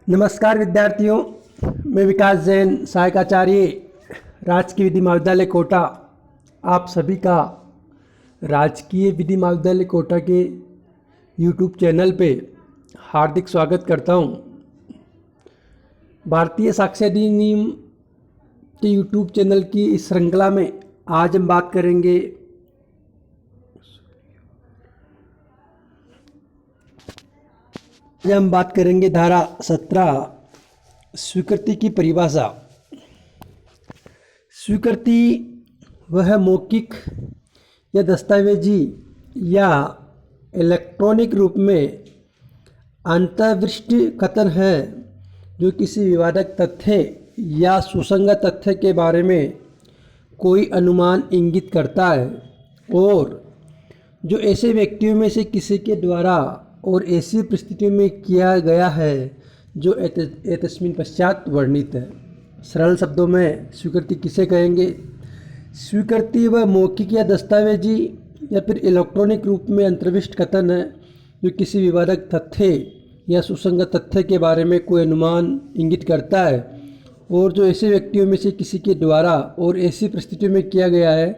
नमस्कार विद्यार्थियों, मैं विकास जैन, सहायक आचार्य, राजकीय विधि महाविद्यालय कोटा। आप सभी का राजकीय विधि महाविद्यालय कोटा के यूट्यूब चैनल पे हार्दिक स्वागत करता हूँ। भारतीय साक्षर अधिनियम के यूट्यूब चैनल की इस श्रृंखला में आज हम बात करेंगे धारा 17 स्वीकृति की परिभाषा। स्वीकृति वह मौखिक या दस्तावेजी या इलेक्ट्रॉनिक रूप में अंतर्दृष्टि कथन है जो किसी विवादक तथ्य या सुसंगत तथ्य के बारे में कोई अनुमान इंगित करता है और जो ऐसे व्यक्तियों में से किसी के द्वारा और ऐसी परिस्थितियों में किया गया है जो एतस्मिन पश्चात वर्णित है। सरल शब्दों में स्वीकृति किसे कहेंगे? स्वीकृति वह मौखिक या दस्तावेजी या फिर इलेक्ट्रॉनिक रूप में अंतर्विष्ट कथन है जो किसी विवादक तथ्य या सुसंगत तथ्य के बारे में कोई अनुमान इंगित करता है और जो ऐसे व्यक्तियों में से किसी के द्वारा और ऐसी परिस्थितियों में किया गया है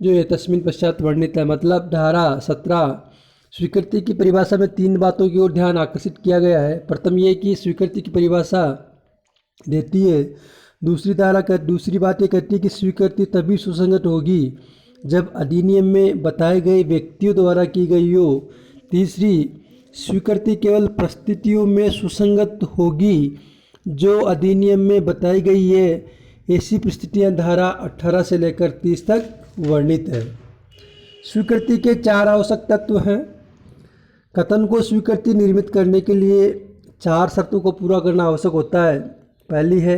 जो एतस्मिन पश्चात वर्णित है। मतलब धारा 17 स्वीकृति की परिभाषा में 3 बातों की ओर ध्यान आकर्षित किया गया है। प्रथम ये कि स्वीकृति की परिभाषा देती है। दूसरी बात ये कहती है कि स्वीकृति तभी सुसंगत होगी जब अधिनियम में बताए गए व्यक्तियों द्वारा की गई हो। तीसरी, स्वीकृति केवल परिस्थितियों में सुसंगत होगी जो अधिनियम में बताई गई है। ऐसी परिस्थितियां धारा 18 से लेकर 30 तक वर्णित है। स्वीकृति के 4 आवश्यक तत्व हैं। कथन को स्वीकृति निर्मित करने के लिए 4 शर्तों को पूरा करना आवश्यक होता है। पहली है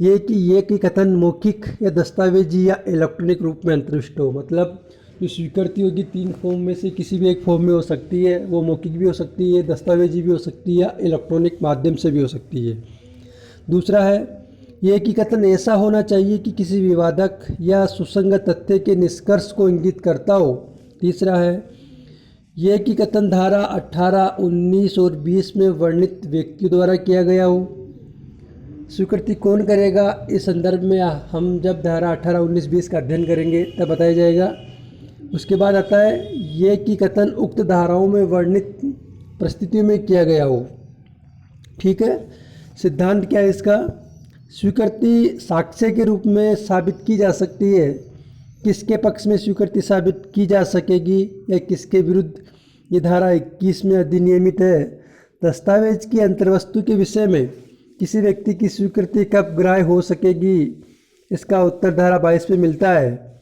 ये कि कथन मौखिक या दस्तावेजी या इलेक्ट्रॉनिक रूप में अंतर्विष्ट हो। मतलब जो स्वीकृति होगी 3 फॉर्म में से किसी भी एक फॉर्म में हो सकती है। वो मौखिक भी हो सकती है, दस्तावेजी भी हो सकती है या इलेक्ट्रॉनिक माध्यम से भी हो सकती है। दूसरा है ये कि कथन ऐसा होना चाहिए कि किसी विवादक या सुसंगत तथ्य के निष्कर्ष को इंगित करता हो। तीसरा है यह कि कथन धारा 18, 19 और 20 में वर्णित व्यक्तियों द्वारा किया गया हो। स्वीकृति कौन करेगा, इस संदर्भ में हम जब धारा 18, 19, 20 का अध्ययन करेंगे तब बताया जाएगा। उसके बाद आता है ये कि कथन उक्त धाराओं में वर्णित परिस्थितियों में किया गया हो। ठीक है। सिद्धांत क्या है इसका? स्वीकृति साक्ष्य के रूप में साबित की जा सकती है। किसके पक्ष में स्वीकृति साबित की जा सकेगी या किसके विरुद्ध, ये धारा 21 में अधिनियमित है। दस्तावेज की अंतर्वस्तु के विषय में किसी व्यक्ति की स्वीकृति कब ग्राह्य हो सकेगी, इसका उत्तर धारा 22 में मिलता है।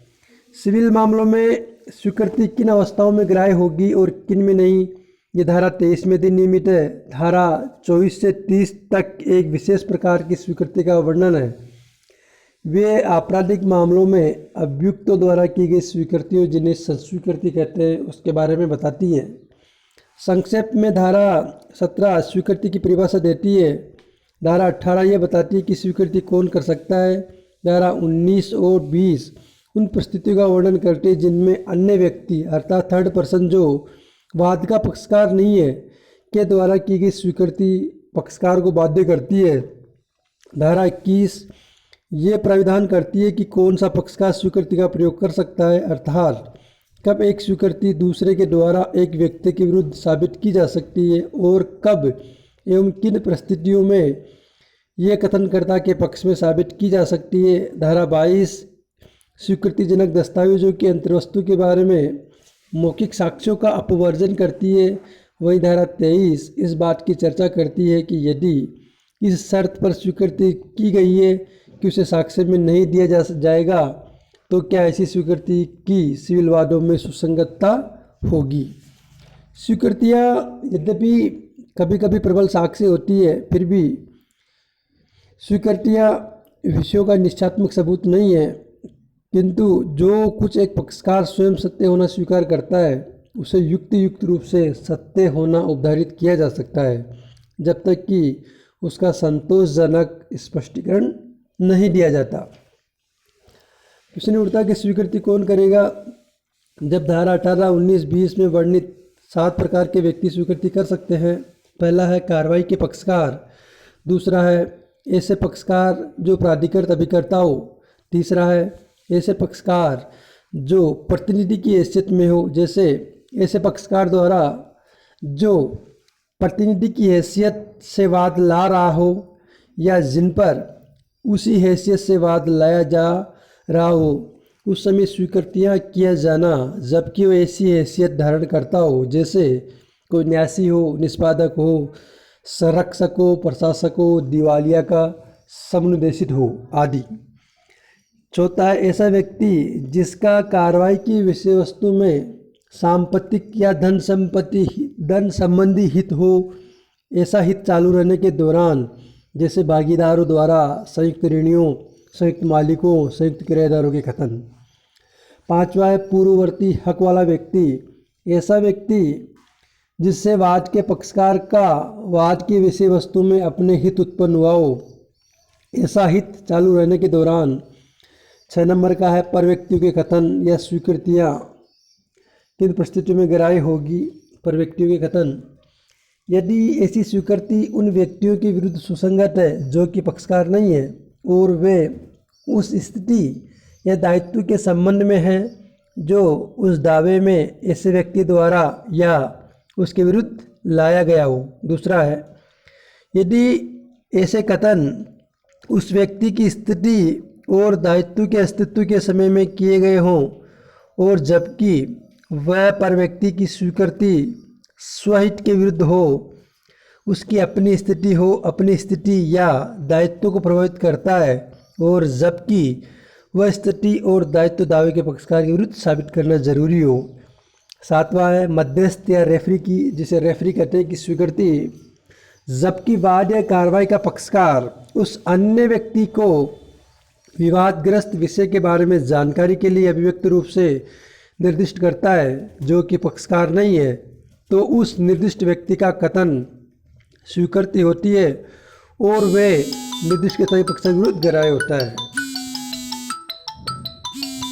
सिविल मामलों में स्वीकृति किन अवस्थाओं में ग्राह्य होगी और किन में नहीं, ये धारा 23 में अधिनियमित है। धारा 24 से 30 तक एक विशेष प्रकार की स्वीकृति का वर्णन है। वे आपराधिक मामलों में अभियुक्तों द्वारा की गई स्वीकृतियों जिन्हें संस्वीकृति कहते हैं उसके बारे में बताती हैं। संक्षेप में धारा 17 स्वीकृति की परिभाषा देती है। धारा 18 ये बताती है कि स्वीकृति कौन कर सकता है। धारा 19 और 20 उन परिस्थितियों का वर्णन करते हैं जिनमें अन्य व्यक्ति अर्थात थर्ड पर्सन जो वाद का पक्षकार नहीं है के द्वारा की गई स्वीकृति पक्षकार को बाध्य करती है। धारा 21 ये प्राविधान करती है कि कौन सा पक्षकार स्वीकृति का प्रयोग कर सकता है, अर्थात कब एक स्वीकृति दूसरे के द्वारा एक व्यक्ति के विरुद्ध साबित की जा सकती है और कब एवं किन परिस्थितियों में ये कथनकर्ता के पक्ष में साबित की जा सकती है। धारा 22 स्वीकृतिजनक दस्तावेजों की अंतर्वस्तु के बारे में मौखिक साक्ष्यों का अपवर्जन करती है। वहीं धारा 23 इस बात की चर्चा करती है कि यदि इस शर्त पर स्वीकृति की गई है कि उसे साक्ष्य में नहीं दिया जाएगा तो क्या ऐसी स्वीकृति की सिविल वादों में सुसंगतता होगी। स्वीकृतियाँ यद्यपि कभी कभी प्रबल साक्ष्य होती है, फिर भी स्वीकृतियाँ विषयों का निश्चयात्मक सबूत नहीं है, किंतु जो कुछ एक पक्षकार स्वयं सत्य होना स्वीकार करता है उसे युक्त रूप से सत्य होना उपधारित किया जा सकता है जब तक कि उसका संतोषजनक स्पष्टीकरण नहीं दिया जाता। प्रश्न उठता कि स्वीकृति कौन करेगा। जब धारा 18, 19, 20 में वर्णित 7 प्रकार के व्यक्ति स्वीकृति कर सकते हैं। पहला है कार्रवाई के पक्षकार। दूसरा है ऐसे पक्षकार जो प्राधिकृत अभिकर्ता हो। तीसरा है ऐसे पक्षकार जो प्रतिनिधि की हैसियत में हो, जैसे ऐसे पक्षकार द्वारा जो प्रतिनिधि की हैसियत से वाद ला रहा हो या जिन पर उसी हैसियत से वाद लाया जा रहा हो उस समय स्वीकृतियाँ किया जाना, जबकि वो ऐसी हैसियत धारण करता हो जैसे कोई न्यासी हो, निष्पादक हो, संरक्षक हो, प्रशासक हो, दिवालिया का समुपदेशित हो आदि। चौथा है ऐसा व्यक्ति जिसका कार्रवाई की विषय वस्तु में सांपत्तिक या धन संबंधी हित हो। ऐसा हित चालू रहने के दौरान जैसे भागीदारों द्वारा, संयुक्त ऋणियों, संयुक्त मालिकों, संयुक्त किराएदारों के कथन। पांचवा है पूर्ववर्ती हक वाला व्यक्ति। ऐसा व्यक्ति जिससे वाद के पक्षकार का वाद की विषय वस्तु में अपने हित उत्पन्न हुआ हो। ऐसा हित चालू रहने के दौरान 6 नंबर का है पर व्यक्तियों के कथन या स्वीकृतियाँ किन परिस्थितियों में ग्राह्य होगी। पर व्यक्तियों के कथन यदि ऐसी स्वीकृति उन व्यक्तियों के विरुद्ध सुसंगत है जो कि पक्षकार नहीं है और वे उस स्थिति या दायित्व के संबंध में हैं जो उस दावे में ऐसे व्यक्ति द्वारा या उसके विरुद्ध लाया गया हो। दूसरा है यदि ऐसे कथन उस व्यक्ति की स्थिति और दायित्व के अस्तित्व के समय में किए गए हों और जबकि वह पर व्यक्ति की स्वीकृति स्वहित के विरुद्ध हो, उसकी अपनी स्थिति हो, अपनी स्थिति या दायित्व को प्रभावित करता है और जबकि वह स्थिति और दायित्व दावे के पक्षकार के विरुद्ध साबित करना जरूरी हो। सातवां है मध्यस्थ या रेफरी की, जिसे रेफरी कहते हैं, की स्वीकृति जबकि वाद या कार्रवाई का पक्षकार उस अन्य व्यक्ति को विवादग्रस्त विषय के बारे में जानकारी के लिए अभिव्यक्त रूप से निर्दिष्ट करता है जो कि पक्षकार नहीं है, तो उस निर्दिष्ट व्यक्ति का कथन स्वीकृति होती है और वे निर्दिष्ट के सभी पक्षकार के विरुद्ध ग्राह्य होता है।